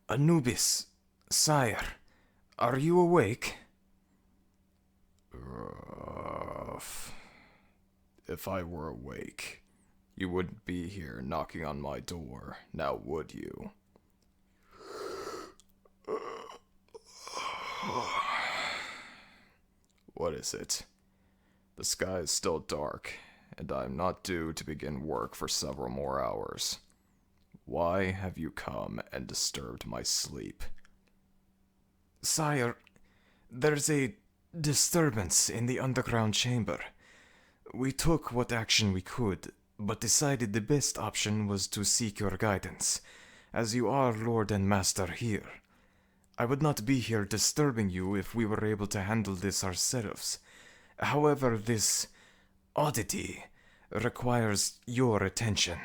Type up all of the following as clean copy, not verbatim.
Anubis, sire, are you awake? If I were awake, you wouldn't be here knocking on my door, now would you? What is it? The sky is still dark, and I'm not due to begin work for several more hours. Why have you come and disturbed my sleep? Sire, there's a disturbance in the underground chamber. We took what action we could, but decided the best option was to seek your guidance, as you are Lord and Master here. I would not be here disturbing you if we were able to handle this ourselves. However, this oddity requires your attention.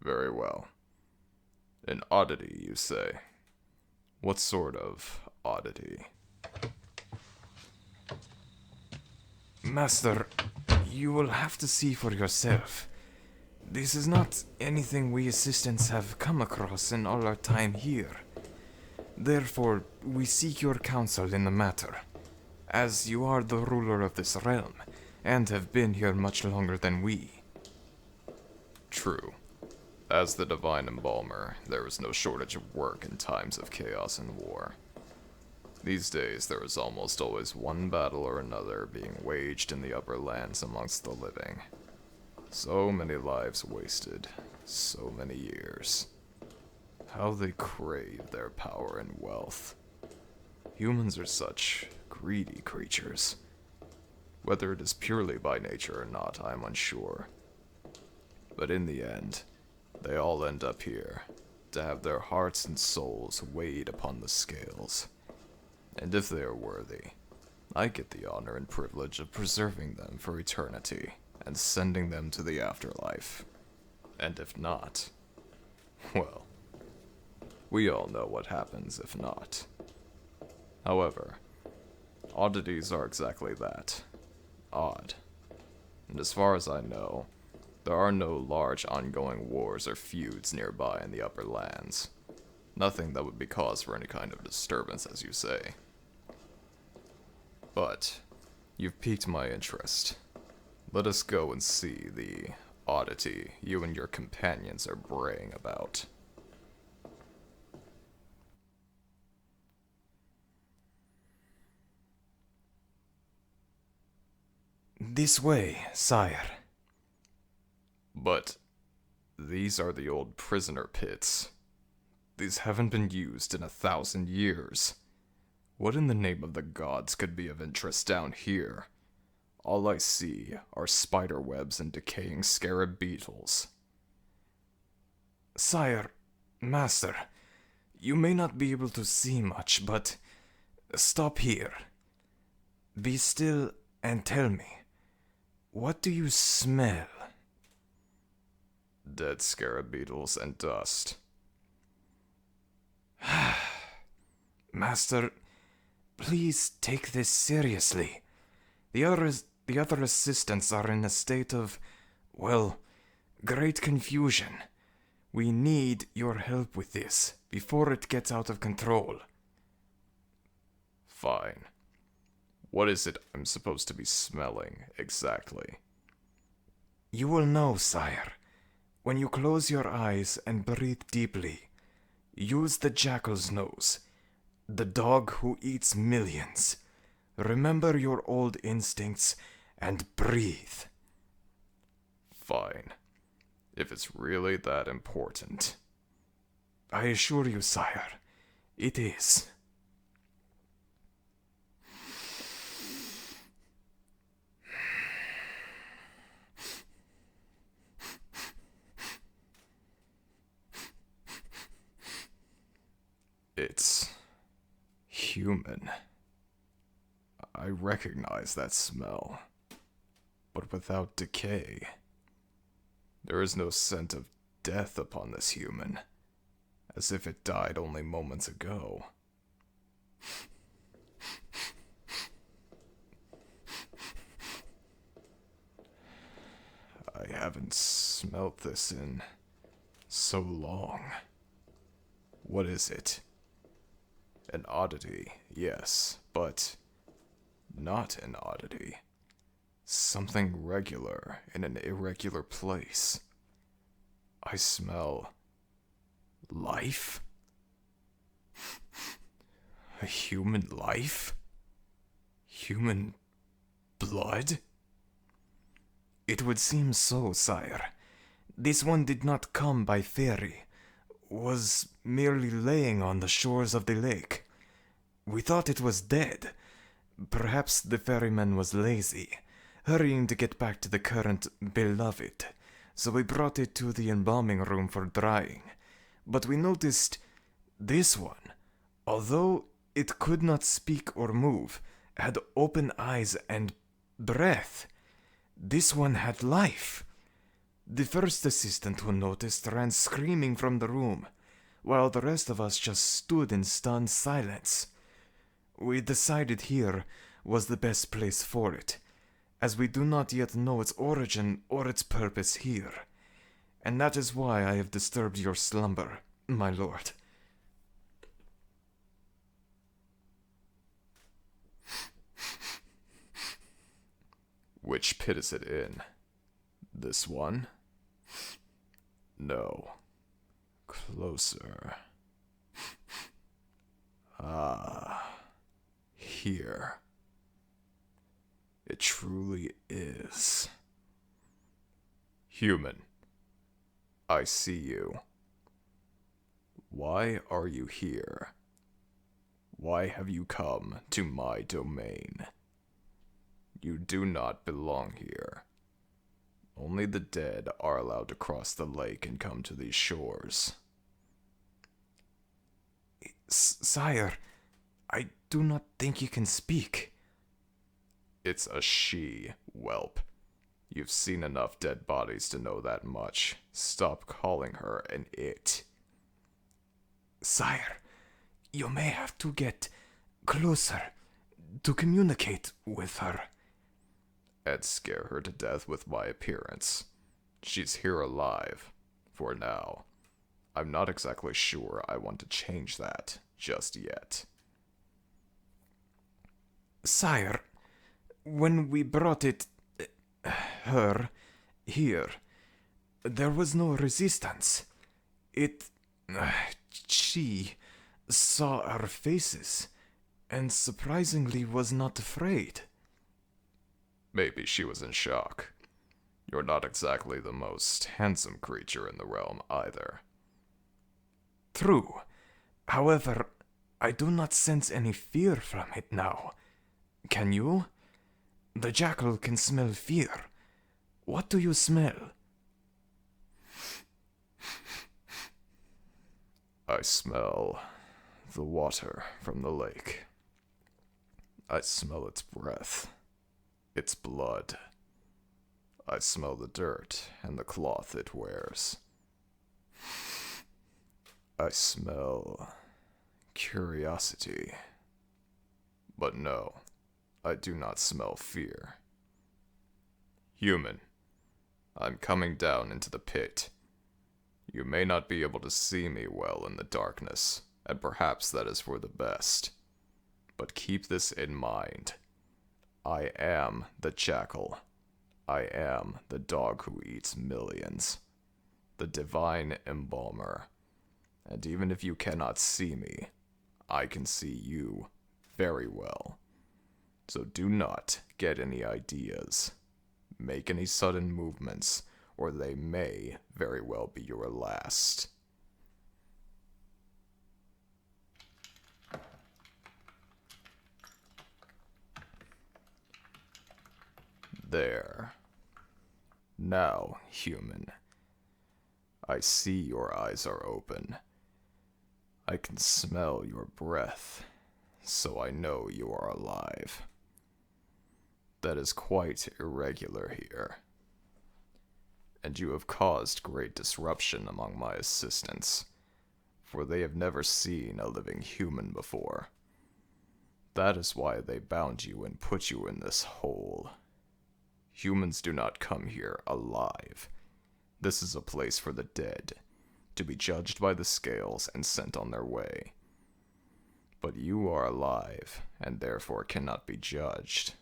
Very well. An oddity, you say? What sort of oddity? Master, you will have to see for yourself. This is not anything we assistants have come across in all our time here. Therefore, we seek your counsel in the matter, as you are the ruler of this realm, and have been here much longer than we. True. As the divine embalmer, there is no shortage of work in times of chaos and war. These days, there is almost always one battle or another being waged in the upper lands amongst the living. So many lives wasted, so many years. How they crave their power and wealth. Humans are such greedy creatures. Whether it is purely by nature or not, I am unsure. But in the end, they all end up here, to have their hearts and souls weighed upon the scales. And if they are worthy, I get the honor and privilege of preserving them for eternity and sending them to the afterlife. And if not, well, we all know what happens if not. However, oddities are exactly that, odd. And as far as I know, there are no large ongoing wars or feuds nearby in the upper lands. Nothing that would be cause for any kind of disturbance, as you say. But you've piqued my interest. Let us go and see the oddity you and your companions are braying about. This way, sire. But these are the old prisoner pits. These haven't been used in 1,000 years. What in the name of the gods could be of interest down here? All I see are spider webs and decaying scarab beetles. Sire, master, you may not be able to see much, but stop here. Be still and tell me, what do you smell? Dead scarab beetles and dust. Master, please take this seriously. The other assistants are in a state of, well, great confusion. We need your help with this before it gets out of control. Fine. What is it I'm supposed to be smelling, exactly? You will know, sire, when you close your eyes and breathe deeply. Use the jackal's nose, the dog who eats millions. Remember your old instincts and breathe. Fine. If it's really that important. I assure you, sire, it is. It's human. I recognize that smell, but without decay. There is no scent of death upon this human, as if it died only moments ago. haven't smelt this in so long. What is it? An oddity, yes, but not an oddity. Something regular in an irregular place. I smell life? A human life? Human blood? It would seem so, sire. This one did not come by ferry, was merely laying on the shores of the lake. We thought it was dead. Perhaps the ferryman was lazy, hurrying to get back to the current beloved, so we brought it to the embalming room for drying. But we noticed this one, although it could not speak or move, had open eyes and breath. This one had life. The first assistant who noticed ran screaming from the room, while the rest of us just stood in stunned silence. We decided here was the best place for it, as we do not yet know its origin or its purpose here. And that is why I have disturbed your slumber, my lord. Which pit is it in? This one? No. Closer. Ah. Here. It truly is. Human. I see you. Why are you here? Why have you come to my domain? You do not belong here. Only the dead are allowed to cross the lake and come to these shores. Sire, I do not think you can speak. It's a she, whelp. You've seen enough dead bodies to know that much. Stop calling her an it. Sire, you may have to get closer to communicate with her. And scare her to death with my appearance. She's here alive, for now. I'm not exactly sure I want to change that just yet. Sire, when we brought her here, there was no resistance. She saw our faces, and surprisingly was not afraid. Maybe she was in shock. You're not exactly the most handsome creature in the realm either. True. However, I do not sense any fear from it now. Can you? The jackal can smell fear. What do you smell? I smell the water from the lake. I smell its breath, its blood. I smell the dirt and the cloth it wears. I smell curiosity. But no, I do not smell fear. Human, I'm coming down into the pit. You may not be able to see me well in the darkness, and perhaps that is for the best. But keep this in mind. I am the jackal. I am the dog who eats millions. The divine embalmer. And even if you cannot see me, I can see you very well. So do not get any ideas. Make any sudden movements, or they may very well be your last. There. Now, human. I see your eyes are open. I can smell your breath, so I know you are alive. That is quite irregular here. And you have caused great disruption among my assistants, for they have never seen a living human before. That is why they bound you and put you in this hole. Humans do not come here alive. This is a place for the dead, to be judged by the scales and sent on their way. But you are alive, and therefore cannot be judged.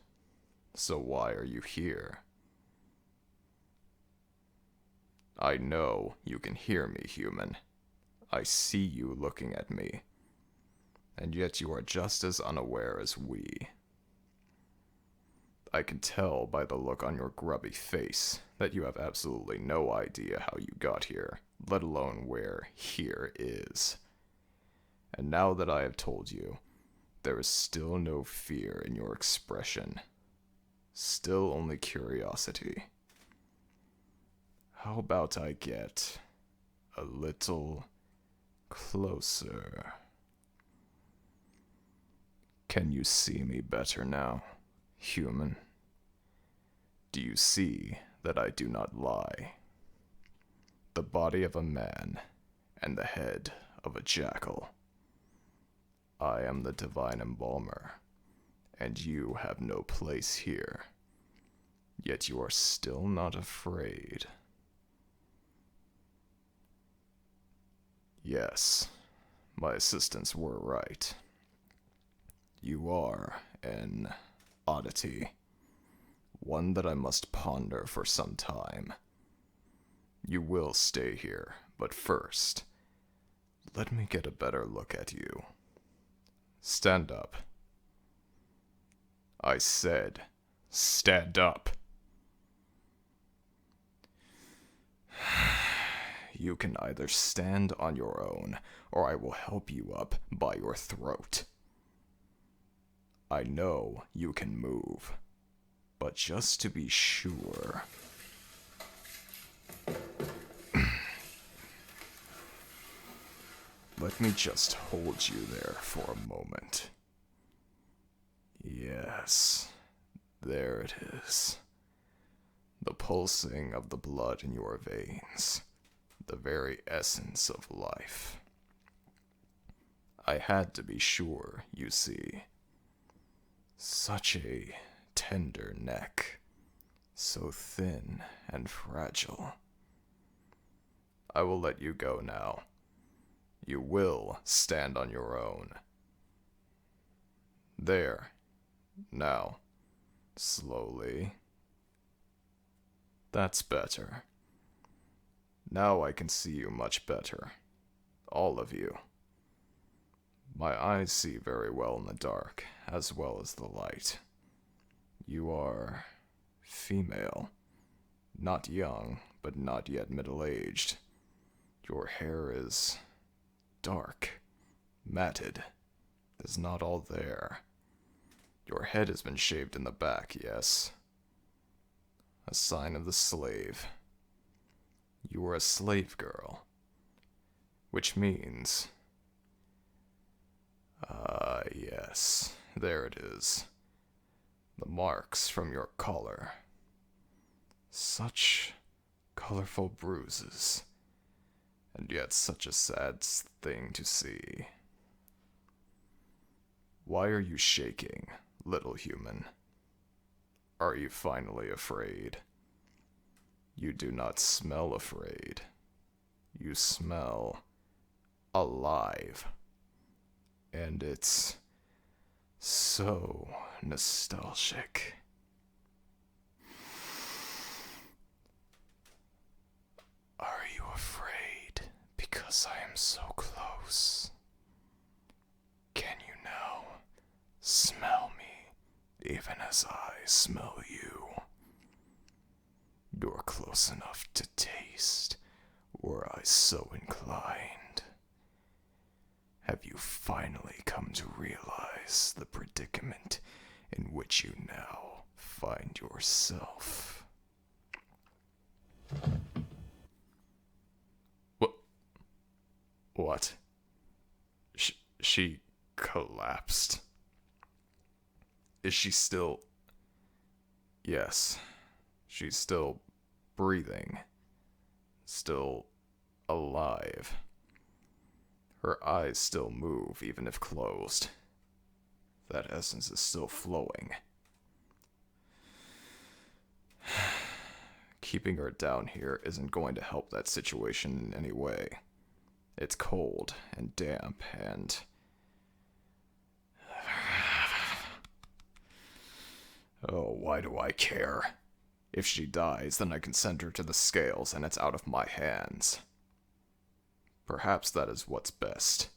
So why are you here? I know you can hear me, human. I see you looking at me. And yet you are just as unaware as we. I can tell by the look on your grubby face that you have absolutely no idea how you got here, let alone where here is. And now that I have told you, there is still no fear in your expression. Still only curiosity. How about I get a little closer? Can you see me better now, human? Do you see that I do not lie? The body of a man and the head of a jackal. I am the divine embalmer, and you have no place here. Yet you are still not afraid. Yes, my assistants were right. You are an oddity, one that I must ponder for some time. You will stay here, but first, let me get a better look at you. Stand up. I said, stand up. You can either stand on your own, or I will help you up by your throat. I know you can move, but just to be sure... Let me just hold you there for a moment. Yes, there it is. The pulsing of the blood in your veins. The very essence of life. I had to be sure, you see. Such a tender neck. So thin and fragile. I will let you go now. You will stand on your own. There. Now. Slowly. That's better. Now I can see you much better. All of you. My eyes see very well in the dark, as well as the light. You are female. Not young, but not yet middle-aged. Your hair is dark, matted. There's not all there. Your head has been shaved in the back, yes. A sign of the slave. You are a slave girl. Which means... yes, there it is. The marks from your collar. Such colorful bruises. And yet such a sad thing to see. Why are you shaking, little human? Are you finally afraid? You do not smell afraid. You smell alive. And it's so nostalgic. Are you afraid because I am so close? Can you now smell me even as I smell you? You're close enough to taste, were I so inclined. Have you finally come to realize the predicament in which you now find yourself? What? She collapsed. Is she still... Yes, she's still breathing. Still alive. Her eyes still move, even if closed. That essence is still flowing. Keeping her down here isn't going to help that situation in any way. It's cold and damp and... Oh, why do I care? If she dies, then I can send her to the scales and it's out of my hands. Perhaps that is what's best.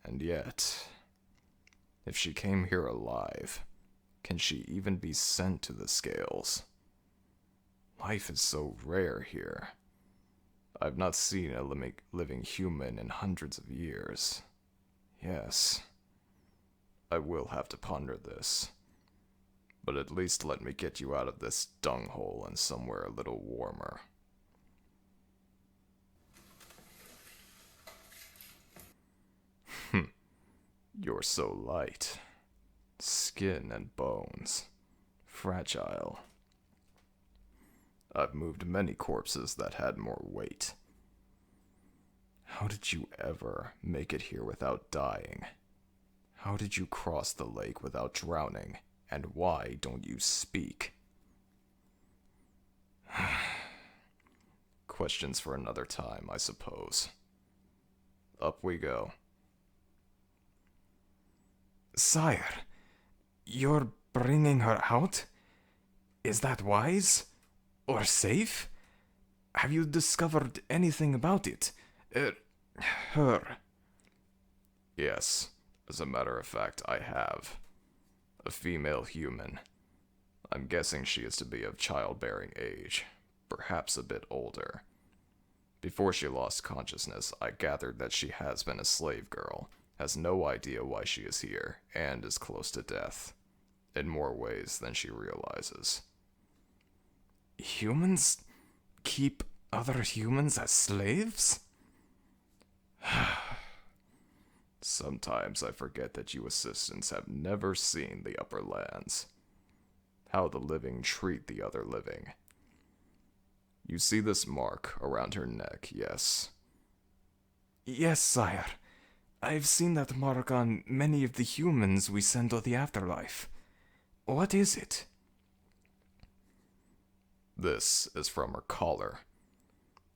And yet, if she came here alive, can she even be sent to the scales? Life is so rare here. I've not seen a living human in hundreds of years. Yes, I will have to ponder this. But at least let me get you out of this dunghole and somewhere a little warmer. You're so light. Skin and bones. Fragile. I've moved many corpses that had more weight. How did you ever make it here without dying? How did you cross the lake without drowning? And why don't you speak? Questions for another time, I suppose. Up we go. Sire, you're bringing her out? Is that wise? Or safe? Have you discovered anything about it? Her? Yes, as a matter of fact, I have. A female human. I'm guessing she is to be of childbearing age, perhaps a bit older. Before she lost consciousness, I gathered that she has been a slave girl, has no idea why she is here, and is close to death. In more ways than she realizes. Humans keep other humans as slaves? Sometimes I forget that you assistants have never seen the upper lands. How the living treat the other living. You see this mark around her neck, yes? Yes, sire. I've seen that mark on many of the humans we send to the afterlife. What is it? This is from her collar.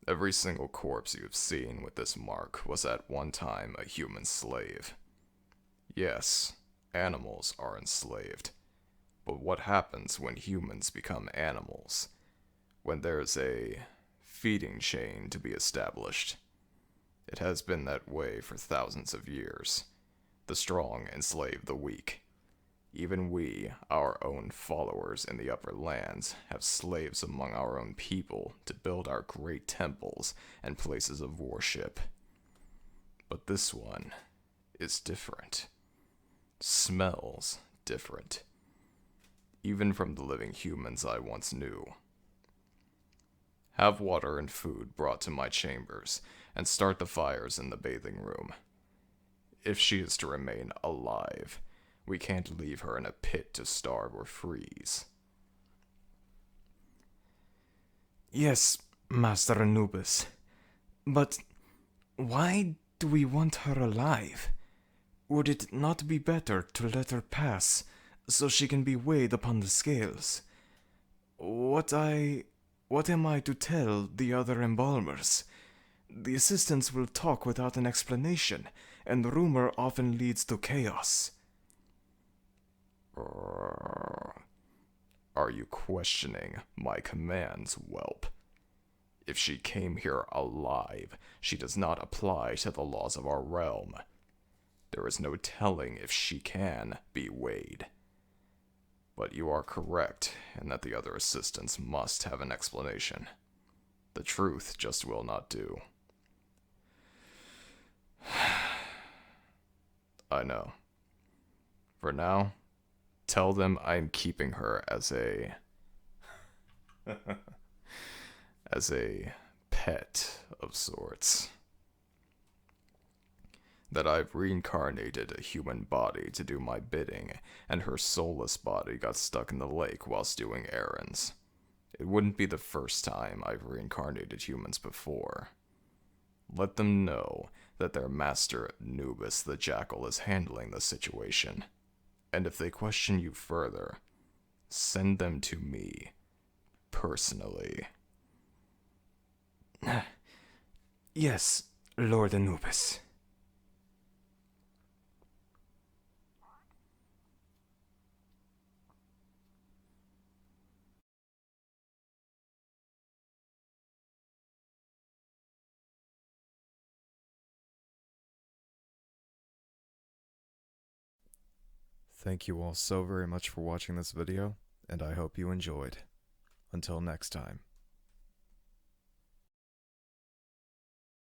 Every single corpse you've seen with this mark was at one time a human slave. Yes, animals are enslaved. But what happens when humans become animals? When there's a feeding chain to be established. It has been that way for thousands of years. The strong enslave the weak. Even we, our own followers in the upper lands, have slaves among our own people to build our great temples and places of worship. But this one is different. Smells different. Even from the living humans I once knew. Have water and food brought to my chambers, and start the fires in the bathing room. If she is to remain alive, we can't leave her in a pit to starve or freeze. Yes, Master Anubis. But why do we want her alive? Would it not be better to let her pass, so she can be weighed upon the scales? What am I to tell the other embalmers? The assistants will talk without an explanation, and rumor often leads to chaos. Are you questioning my commands, whelp? If she came here alive, she does not apply to the laws of our realm. There is no telling if she can be weighed. But you are correct in that the other assistants must have an explanation. The truth just will not do. I know. For now, tell them I'm keeping her as a pet of sorts. That I've reincarnated a human body to do my bidding, and her soulless body got stuck in the lake whilst doing errands. It wouldn't be the first time I've reincarnated humans before. Let them know that their master Anubis the Jackal is handling the situation. And if they question you further, send them to me, personally. Yes, Lord Anubis. Thank you all so very much for watching this video, and I hope you enjoyed. Until next time.